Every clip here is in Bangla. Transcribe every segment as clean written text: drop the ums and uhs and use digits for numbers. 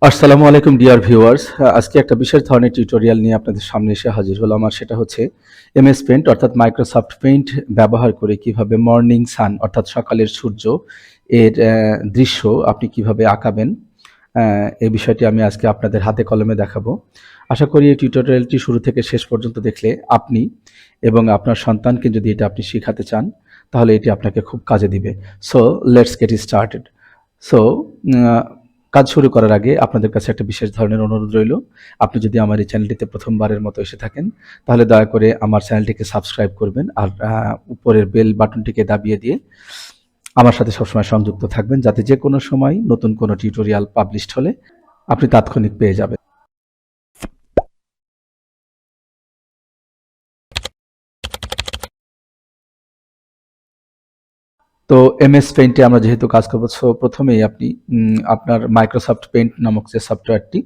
আসসালামু আলাইকুম ডিয়ার ভিউয়ার্স। আজকে একটা বিশেষ ধরনের টিউটোরিয়াল নিয়ে আপনাদের সামনে এসে হাজির হলাম। আর সেটা হচ্ছে এমএস পেইন্ট অর্থাৎ মাইক্রোসফট পেইন্ট ব্যবহার করে কিভাবে মর্নিং সান অর্থাৎ সকালের সূর্য এর দৃশ্য আপনি কিভাবে আঁকাবেন, এই বিষয়টি আমি আজকে আপনাদের হাতে কলমে দেখাবো। আশা করি এই টিউটোরিয়ালটি শুরু থেকে শেষ পর্যন্ত দেখলে আপনি এবং আপনার সন্তানকে যদি এটা আপনি শেখাতে চান তাহলে এটি আপনাকে খুব কাজে দিবে। So let's get started. So কাজ শুরু করার আগে আপনাদের কাছে একটা বিশেষ ধরনের অনুরোধ রইল। আপনি যদি আমার এই চ্যানেলটিতে প্রথমবারের মতো এসে থাকেন তাহলে দয়া করে আমার চ্যানেলটিকে সাবস্ক্রাইব করবেন আর উপরের বেল বাটনটিকে দাবিয়ে দিয়ে আমার সাথে সবসময় সংযুক্ত থাকবেন, যাতে যে কোনো সময় নতুন কোনো টিউটোরিয়াল পাবলিশড হলে আপনি তাৎক্ষণিক পেয়ে যাবেন। তো এমএস পেইন্টে আমরা যেহেতু কাজ করবো, সো প্রথমেই আপনি আপনার মাইক্রোসফট পেইন্ট নামক যে সফটওয়্যারটি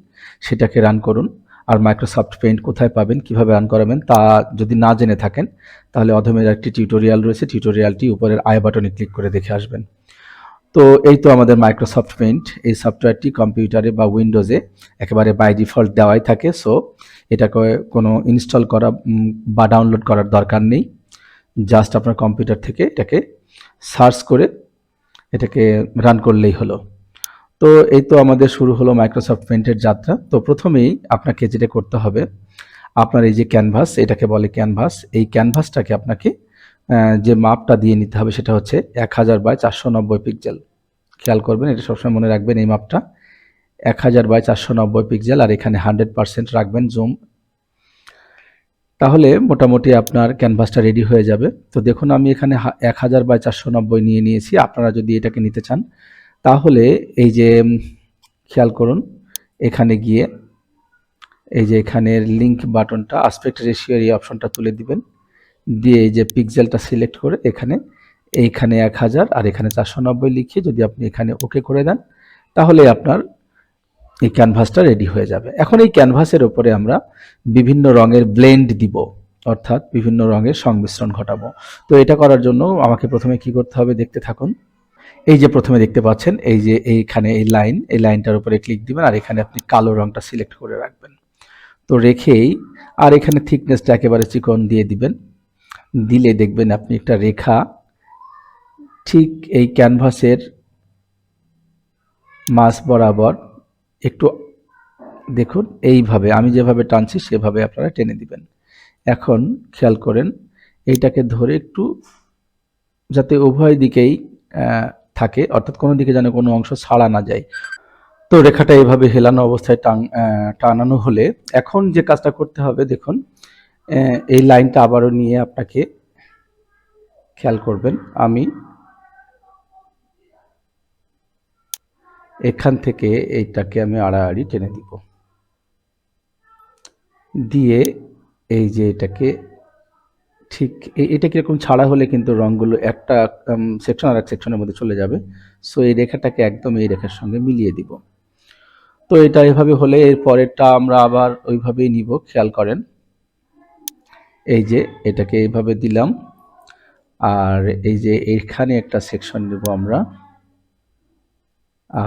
সেটাকে রান করুন। আর মাইক্রোসফট পেইন্ট কোথায় পাবেন, কিভাবে রান করাবেন তা যদি না জেনে থাকেন তাহলে অধমের একটি টিউটোরিয়াল রয়েছে, টিউটোরিয়ালটি উপরের আই বাটনে ক্লিক করে দেখে আসবেন। তো এই তো আমাদের মাইক্রোসফট পেইন্ট, এই সফটওয়্যারটি কম্পিউটারে বা উইন্ডোজে একেবারে বাই ডিফল্ট দেওয়াই থাকে। সো এটাকে কোনো ইনস্টল করা বা ডাউনলোড করার দরকার নেই। জাস্ট আপনার কম্পিউটার থেকে এটাকে সার্চ করে এটাকে রান করলেই হলো। তো এই তো আমাদের শুরু হলো মাইক্রোসফট পেইন্টের যাত্রা। তো প্রথমেই আপনাকে যেটা করতে হবে, আপনার এই যে ক্যানভাস, এটাকে বলে ক্যানভাস, এই ক্যানভাসটাকে আপনাকে যে মাপটা দিয়ে নিতে হবে সেটা হচ্ছে 1000 বাই 490 পিক্সেল। খেয়াল করবেন, এটা সবসময় মনে রাখবেন, এই মাপটা 1000 বাই 490 পিক্সেল। আর এখানে 100% রাখবেন জুম, তাহলে মোটামুটি আপনার ক্যানভাসটা রেডি হয়ে যাবে। তো দেখুন আমি এখানে 1000 বাই 490 নিয়ে নিয়েছি। আপনারা যদি এটাকে নিতে চান তাহলে এই যে খেয়াল করুন, এখানে গিয়ে এই যে এখানের লিঙ্ক বাটনটা, আসপেক্ট রেশিও এই অপশনটা তুলে দিবেন, দিয়ে এই যে পিক্সেলটা সিলেক্ট করে এইখানে 1000 আর এখানে 490 লিখে যদি আপনি এখানে ওকে করে দেন তাহলে আপনার এই ক্যানভাসটা রেডি হয়ে যাবে। এখন এই ক্যানভাসের উপরে আমরা বিভিন্ন রঙের ব্লেন্ড দিব, অর্থাৎ বিভিন্ন রঙের সংমিশ্রণ ঘটাবো। তো এটা করার জন্য আমাকে প্রথমে কি করতে হবে, দেখতে থাকুন। এই যে প্রথমে দেখতে পাচ্ছেন এই যে এইখানে এই লাইনটার উপরে ক্লিক দিবেন আর এখানে আপনি কালো রঙটা সিলেক্ট করে রাখবেন। তো রেখেই আর এখানে থিকনেসটা একেবারে চিকন দিয়ে দিবেন, দিলে দেখবেন আপনি একটা রেখা ঠিক এই ক্যানভাসের মাঝ বরাবর একটু দেখুন, এইভাবে আমি যেভাবে টানছি সেভাবে আপনারা টেনে দিবেন। এখন খেয়াল করেন, এইটাকে ধরে একটু যাতে উভয় দিকেই থাকে, অর্থাৎ কোনো দিকে যেন কোনো অংশ ছাড়া না যায়। তো রেখাটা এভাবে হেলানো অবস্থায় টানানো হলে এখন যে কাজটা করতে হবে, দেখুন এই লাইনটা আবারও নিয়ে আপনাকে খেয়াল করবেন, আমি এখান থেকে এইটাকে আমি আড়াআড়ি টেনে দিব, দিয়ে এই যে এটাকে ঠিক এটা কিরকম ছাড়া হলে কিন্তু রঙগুলো একটা সেকশন আর এক সেকশনের মধ্যে চলে যাবে। সো এই রেখাটাকে একদম এই রেখার সঙ্গে মিলিয়ে দিব। তো এটা এভাবে হলে এর পরেরটা আমরা আবার ওইভাবেই নিব। খেয়াল করেন, এই যে এটাকে এইভাবে দিলাম আর এই যে এখানে একটা সেকশন নেব আমরা,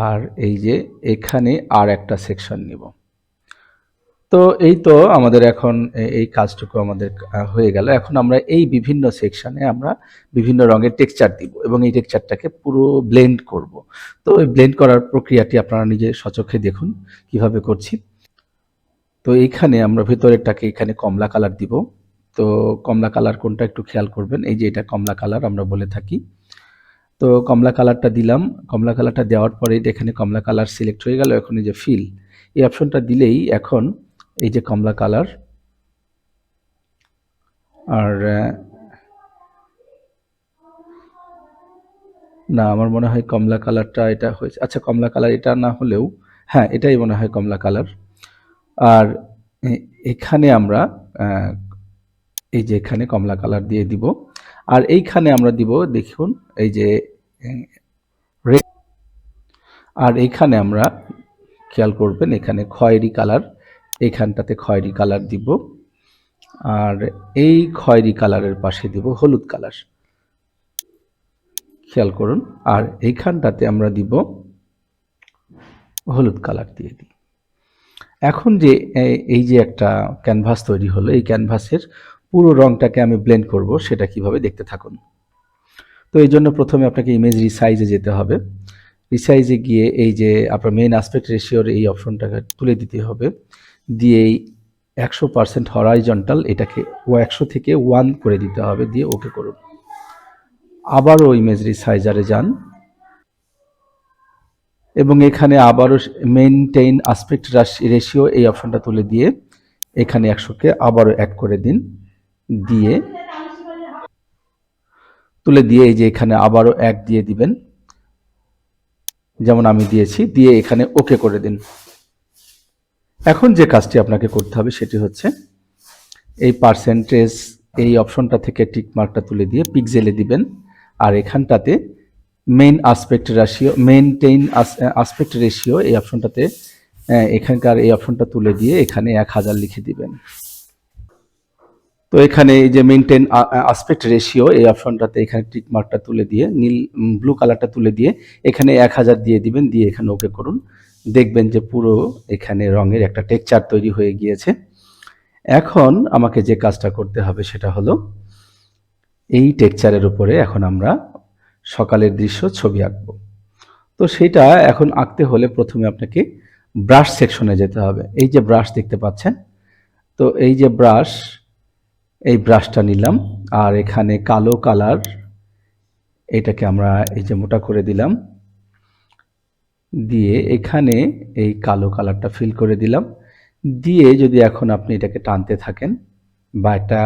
আর এই যে এখানে আর একটা সেকশন নিব। তো এই তো আমাদের এখন এই কাজটুকু আমাদের হয়ে গেল। এখন আমরা এই বিভিন্ন সেকশনে আমরা বিভিন্ন রঙের টেক্সচার দিব এবং এই টেক্সচারটাকে পুরো ব্লেন্ড করব। তো এই ব্লেন্ড করার প্রক্রিয়াটি আপনারা নিজে স্বচক্ষে দেখুন কিভাবে করছি। তো এইখানে আমরা ভেতরেরটাকে এখানে কমলা কালার দিব। তো কমলা কালার কোনটা একটু খেয়াল করবেন, এই যে এটা কমলা কালার আমরা বলে থাকি। তো কমলা কালারটা দিলাম, কমলা কালারটা দেওয়ার পরে এখানে কমলা কালার সিলেক্ট হয়ে গেল। এখন এই যে ফিল এই অপশনটা দিলেই এখন এই যে কমলা কালার, আর না আমার মনে হয় কমলা কালারটা এটা হয়েছে, আচ্ছা কমলা কালার এটা না হলেও হ্যাঁ এটাই মনে হয় কমলা কালার। আর এখানে আমরা এই যে এখানে কমলা কালার দিয়ে দিব, আর এইখানে আমরা দিব দেখুন এই যে রেড, আর এইখানে আমরা খেয়াল করবেন এখানে খয়েরি কালার, এইখানটাতে খয়েরি কালার দিব, আর এই খয়েরি কালারের পাশে দিব হলুদ কালার, খেয়াল করুন। আর এইখানটাতে আমরা দিব হলুদ কালার দিয়ে দিই। এখন যে এই যে একটা ক্যানভাস তৈরি হলো, এই ক্যানভাসের পুরো রংটাকে আমি ব্লেন্ড করব, সেটা কিভাবে দেখতে থাকুন। তো এই জন্য প্রথমে আপনাকে ইমেজ রিসাইজে যেতে হবে। রিসাইজে গিয়ে এই যে আপনার মেইন অ্যাসপেক্ট রেশিওর এই অপশনটাকে তুলে দিতে হবে, দিয়ে এই 100% হরাইজন্টাল এটাকে 100 থেকে 1 করে দিতে হবে, দিয়ে ওকে করুন। আবারও ইমেজ রিসাইজারে যান এবং এখানে আবারও মেইনটেইন অ্যাসপেক্ট রেশিও এই অপশনটা তুলে দিয়ে এখানে 100কে আবারও অ্যাড করে দিন, দিয়ে তুলে দিয়ে এই যে এখানে আবারও 1 দিয়ে দিবেন, যেমন আমি দিয়েছি, দিয়ে এখানে ওকে করে দিন। এখন যে কাজটি আপনাকে করতে হবে সেটি হচ্ছে এই পার্সেন্টেজ এই অপশনটা থেকে টিক মার্কটা তুলে দিয়ে পিক্সেলে দিবেন, আর এখানটাতে main aspect ratio maintain aspect ratio এই অপশনটাতে এখানকার এই অপশনটা তুলে দিয়ে এখানে 1000 লিখে দিবেন। তো এখানে এই যে মেইনটেইন অ্যাসপেক্ট রেশিও এই অপশনটাতে এখানে টিক মার্কটা তুলে দিয়ে নীল ব্লু কালারটা তুলে দিয়ে এখানে 1000 দিয়ে দিবেন, দিয়ে এখানে ওকে করুন। দেখবেন যে পুরো এখানে রঙের একটা টেক্সচার তৈরি হয়ে গিয়েছে। এখন আমাকে যে কাজটা করতে হবে সেটা হলো এই টেক্সচারের উপরে এখন আমরা সকালের দৃশ্য ছবি আঁকবো। তো সেটা এখন আঁকতে হলে প্রথমে আপনাকে ব্রাশ সেকশনে যেতে হবে। এই যে ব্রাশ দেখতে পাচ্ছেন, তো এই যে ব্রাশ, এই ব্রাশটা নিলাম, আর এখানে কালো কালার এটাকে আমরা এই যে মোটা করে দিলাম, দিয়ে এখানে এই কালো কালারটা ফিল করে দিলাম, দিয়ে যদি এখন আপনি এটাকে টানতে থাকেন বা একটা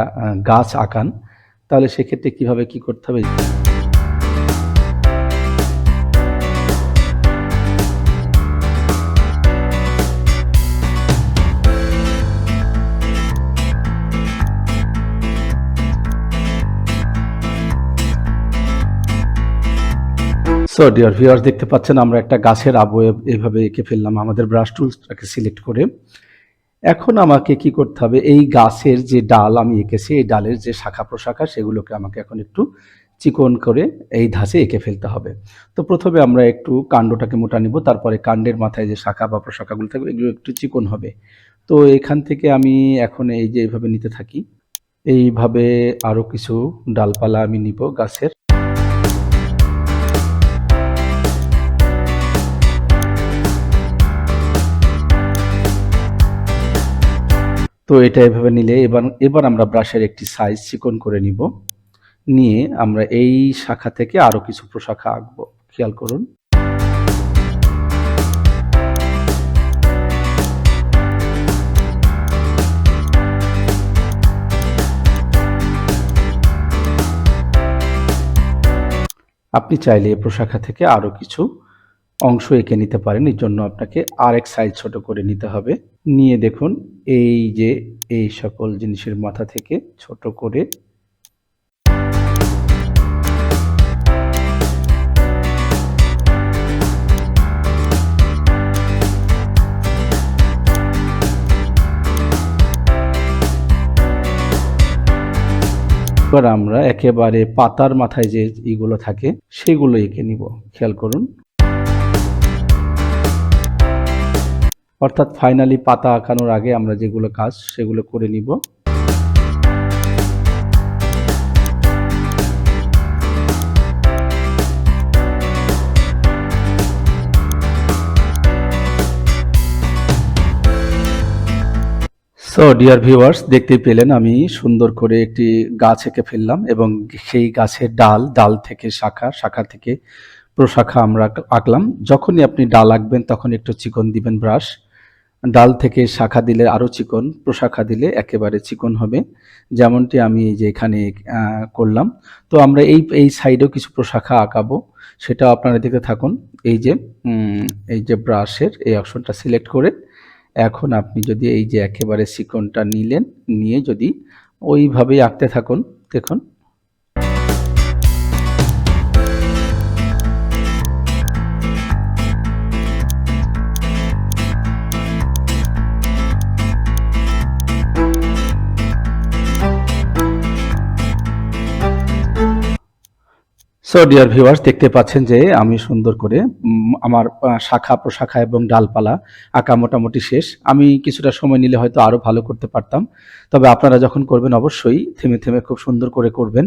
গাছ আঁকান, তাহলে সেক্ষেত্রে কিভাবে কি করতে হবে। সো ডিয়ার ভিউয়ার্স, দেখতে পাচ্ছেন আমরা একটা গাছের আবয়ব এইভাবে এঁকে ফেললাম আমাদের ব্রাশ টুলসটাকে সিলেক্ট করে। এখন আমাকে কি করতে হবে, এই গাছের যে ডাল আমি এঁকেছি, এই ডালের যে শাখা প্রশাখা সেগুলোকে আমাকে এখন একটু চিকন করে এই ধাঁচে এঁকে ফেলতে হবে। তো প্রথমে আমরা একটু কাণ্ডটাকে মোটা নিব, তারপরে কাণ্ডের মাথায় যে শাখা বা প্রশাখাগুলো থাকবে এগুলো একটু চিকন হবে। তো এখান থেকে আমি এখন এই যে এইভাবে নিতে থাকি, এইভাবে আরও কিছু ডালপালা আমি নিব গাছের। তো এটা এভাবে নিলে এবার আমরা ব্রাশের একটি সাইজ চিকন করে নিব, নিয়ে আমরা এই শাখা থেকে আরো কিছু প্রশাখা আঁকবো। খেয়াল করুন। আপনি চাইলে এই প্রশাখা থেকে আরো কিছু অংশ এঁকে নিতে পারেন, এর জন্য আপনাকে আরেক সাইজ ছোট করে নিতে হবে। নিয়ে দেখুন এই যে এই সকল জিনিসের মাথা থেকে ছোট করে এবার আমরা একেবারে পাতার মাথায় যে ইগুলো থাকে সেগুলো এঁকে নিব। খেয়াল করুন। অর্থাৎ ফাইনালি পাতা আঁকানোর আগে আমরা যেগুলো কাজ সেগুলো করে নিব। সো ডিয়ার ভিউয়ার্স, দেখতেই পেলেন আমি সুন্দর করে একটি গাছ এঁকে ফেললাম এবং সেই গাছের ডাল থেকে শাখা, শাখা থেকে প্রশাখা আমরা আঁকলাম। যখনই আপনি ডাল আঁকবেন তখন একটু চিকন দিবেন ব্রাশ, ডাল থেকে শাখা দিলে আরও চিকন, প্রশাখা দিলে একেবারে চিকন হবে, যেমনটি আমি এই যে এখানে করলাম। তো আমরা এই সাইডেও কিছু প্রশাখা আঁকাবো, সেটাও আপনারা দেখতে থাকুন। এই যে ব্রাশের এই অপশনটা সিলেক্ট করে এখন আপনি যদি এই যে একেবারে চিকনটা নিলেন, নিয়ে যদি ওইভাবেই আঁকতে থাকুন, দেখুন। সো ডিয়ার ভিউয়ার্স, দেখতে পাচ্ছেন যে আমি সুন্দর করে আমার শাখা প্রশাখা এবং ডালপালা আঁকা মোটামুটি শেষ। আমি কিছুটা সময় নিলে হয়তো আরো ভালো করতে পারতাম, তবে আপনারা যখন করবেন অবশ্যই থেমে থেমে খুব সুন্দর করে করবেন।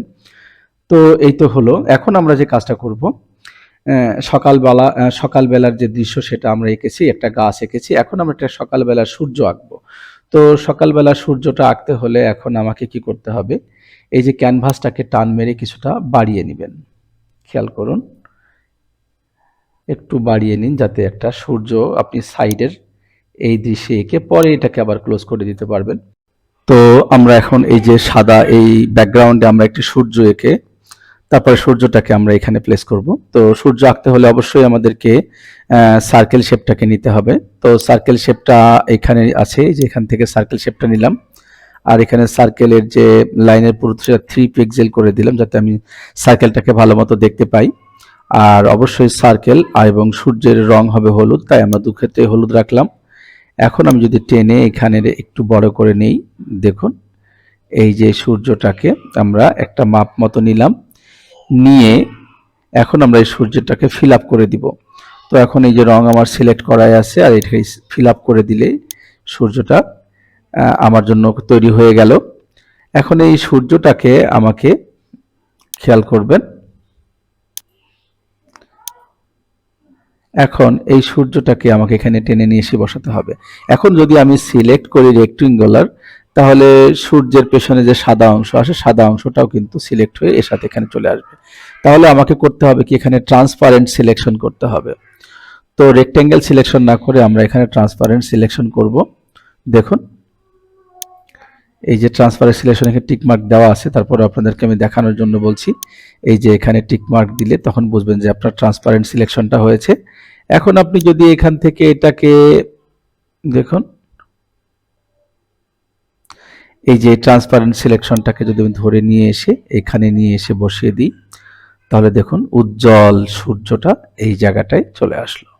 তো এই তো হলো। এখন আমরা যে কাজটা করব, সকালবেলার যে দৃশ্য সেটা আমরা এঁকেছি, একটা গাছ এঁকেছি। এখন আমরা একটা সকালবেলার সূর্য আঁকবো। তো সকালবেলা সূর্যটা আঁকতে হলে এখন আমাকে কি করতে হবে, এই যে ক্যানভাসটাকে টান মেরে কিছুটা বাড়িয়ে নেবেন। খেয়াল করুন, একটু বাড়িয়ে নিন যাতে একটা সূর্য আপনি সাইডের এই দৃশ্যে এঁকে পরে এটাকে আবার ক্লোজ করে দিতে পারবেন। তো আমরা এখন এই যে সাদা এই ব্যাকগ্রাউন্ডে আমরা একটি সূর্য এঁকে তারপরে সূর্যটাকে আমরা এখানে প্লেস করব। তো সূর্য আঁকতে হলে অবশ্যই আমাদেরকে সার্কেল শেপটাকে নিতে হবে। তো সার্কেল শেপটা এখানে আছে, যে এখান থেকে সার্কেল শেপটা নিলাম, আর এখানে সার্কেলের যে লাইনের পুরোটা 3 পিক্সেল করে দিলাম যাতে আমি সার্কেলটাকে ভালো মতো দেখতে পাই। আর অবশ্যই সার্কেল এবং সূর্যের রং হবে হলুদ, তাই আমরা দুক্ষেত্রে হলুদ রাখলাম। এখন আমি যদি টেনে এখানে একটু বড় করে নেই, দেখুন এই যে সূর্যটাকে আমরা একটা মাপ মতো নিলাম, নিয়ে এখন আমরা এই সূর্যটাকে ফিল আপ করে দিব। তো এখন এই যে রং আমার সিলেক্ট করাই আছে, আর এটা ফিল আপ করে দিলেই সূর্যটা আমার জন্য তৈরি হয়ে গেল। এখন এই সূর্যটাকে আমাকে খেয়াল করবেন, এখন এই সূর্যটাকে আমাকে এখানে টেনে নিয়ে এসে বসাতে হবে। এখন যদি আমি সিলেক্ট করি রেক্টেঙ্গুলার, তাহলে সূর্যের পেছনে যে সাদা অংশ আসে সাদা অংশটাও কিন্তু সিলেক্ট হয়ে এর সাথে এখানে চলে আসবে। তাহলে আমাকে করতে হবে কি, এখানে ট্রান্সপারেন্ট সিলেকশন করতে হবে। তো রেক্টেঙ্গেল সিলেকশন না করে আমরা এখানে ট্রান্সপারেন্ট সিলেকশন করব। দেখুন এই যে ট্রান্সপারেন্ট সিলেকশন এখানে টিক মার্ক দেওয়া আছে, তারপর আপনাদেরকে আমি দেখানোর জন্য বলছি। এই যে এখানে টিক মার্ক দিলে তখন বুঝবেন যে আপনার ট্রান্সপারেন্ট সিলেকশনটা হয়েছে। এখন আপনি যদি এখান থেকে এটাকে দেখুন, এই যে ট্রান্সপারেন্ট সিলেকশনটাকে যদি আমি ধরে নিয়ে এসে এখানে নিয়ে এসে বসিয়ে দিই, তাহলে দেখুন উজ্জ্বল সূর্যটা এই জায়গাটায় চলে আসলো।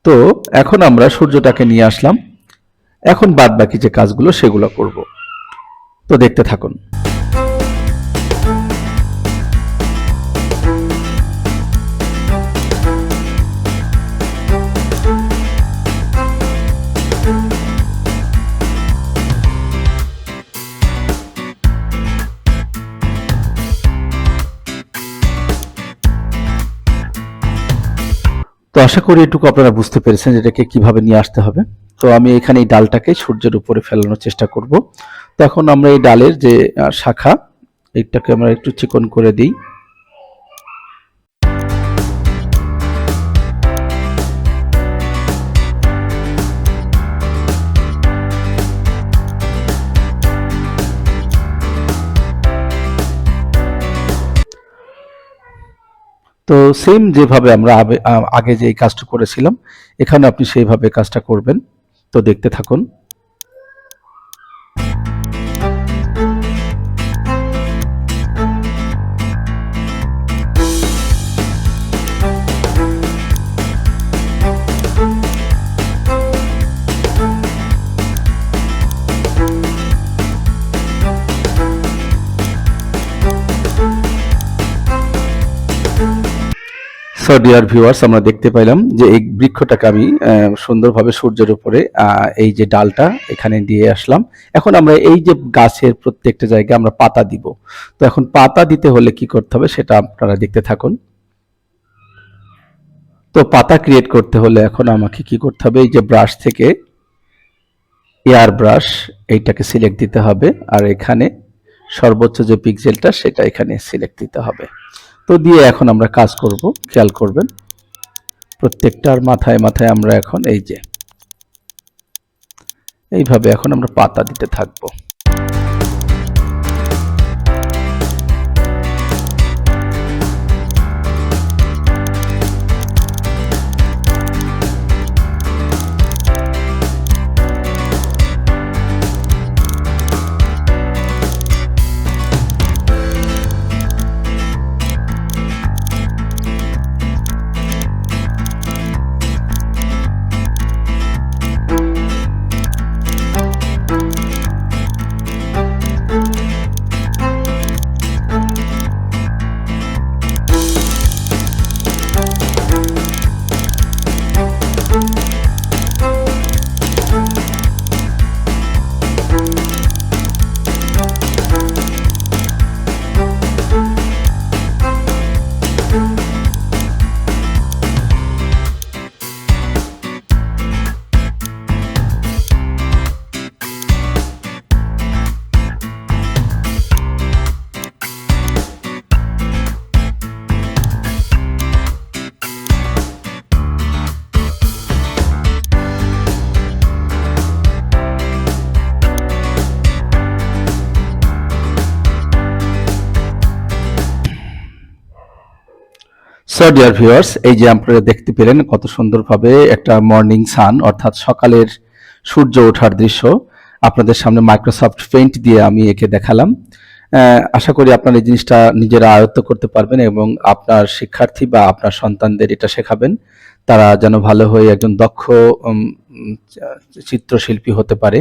তো এখন আমরা সূর্যটাকে নিয়ে আসলাম, এখন বাদ বাকি যে কাজগুলো সেগুলো করব। তো দেখতে থাকুন। তো আশা করি এটুকু আপনারা বুঝতে পেরেছেন এটাকে কিভাবে নিয়ে আসতে হবে। তো আমি এখানে এই ডালটাকে সূর্যের উপরে ফেলানোর চেষ্টা করব। তো এখন আমরা এই ডালের যে শাখা, এটাকে আমরা একটু চিকন করে দিই। তো সেম যেভাবে আমরা আগে যে কাজটা করেছিলাম, এখানে আপনি সেইভাবে কাজটা করবেন। তো দেখতে থাকুন। সো ডিয়ার ভিউয়ার্স, আমরা দেখতে পাইলাম যে এই বৃক্ষটাকে আমি সুন্দরভাবে সূর্যের উপরে এই যে ডালটা এখানে দিয়ে আসলাম। এখন আমরা এই যে গাছের প্রত্যেকটা জায়গায় আমরা পাতা দিব। তো এখন পাতা দিতে হলে কি করতে হবে সেটা আপনারা দেখতে থাকুন। তো পাতা ক্রিয়েট করতে হলে এখন আমাকে কি করতে হবে, এই যে ব্রাশ থেকে এয়ার ব্রাশ এইটাকে সিলেক্ট দিতে হবে, আর এখানে সর্বোচ্চ যে পিক্সেলটা সেটা এখানে সিলেক্ট দিতে হবে। তো দিয়ে এখন আমরা কাজ করব, খেয়াল করবেন প্রত্যেকটার মাথায় মাথায় আমরা এখন এই যে এইভাবে এখন আমরা পাতা দিতে থাকবো। সো ডিয়ার ভিউয়ার্স, এই যে আপনারা দেখতে পেলেন কত সুন্দরভাবে একটা মর্নিং সান অর্থাৎ সকালের সূর্য ওঠার দৃশ্য আপনাদের সামনে মাইক্রোসফট পেইন্ট দিয়ে আমি এঁকে দেখালাম। আশা করি আপনারা এই জিনিসটা নিজেরা আয়ত্ত করতে পারবেন এবং আপনার শিক্ষার্থী বা আপনার সন্তানদের এটা শেখাবেন, তারা যেন ভালো হয়ে একজন দক্ষ উম, উম, চিত্রশিল্পী হতে পারে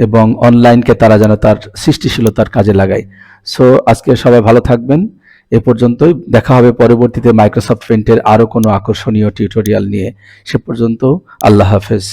এবং অনলাইনকে তারা যেন তার সৃষ্টিশীলতার কাজে লাগায়। সো আজকে সবাই ভালো থাকবেন। এ পর্যন্তই, দেখা হবে পরবর্তীতে মাইক্রোসফট পেইন্টের আরো কোনো আকর্ষণীয় টিউটোরিয়াল নিয়ে। সে পর্যন্ত আল্লাহ হাফেজ।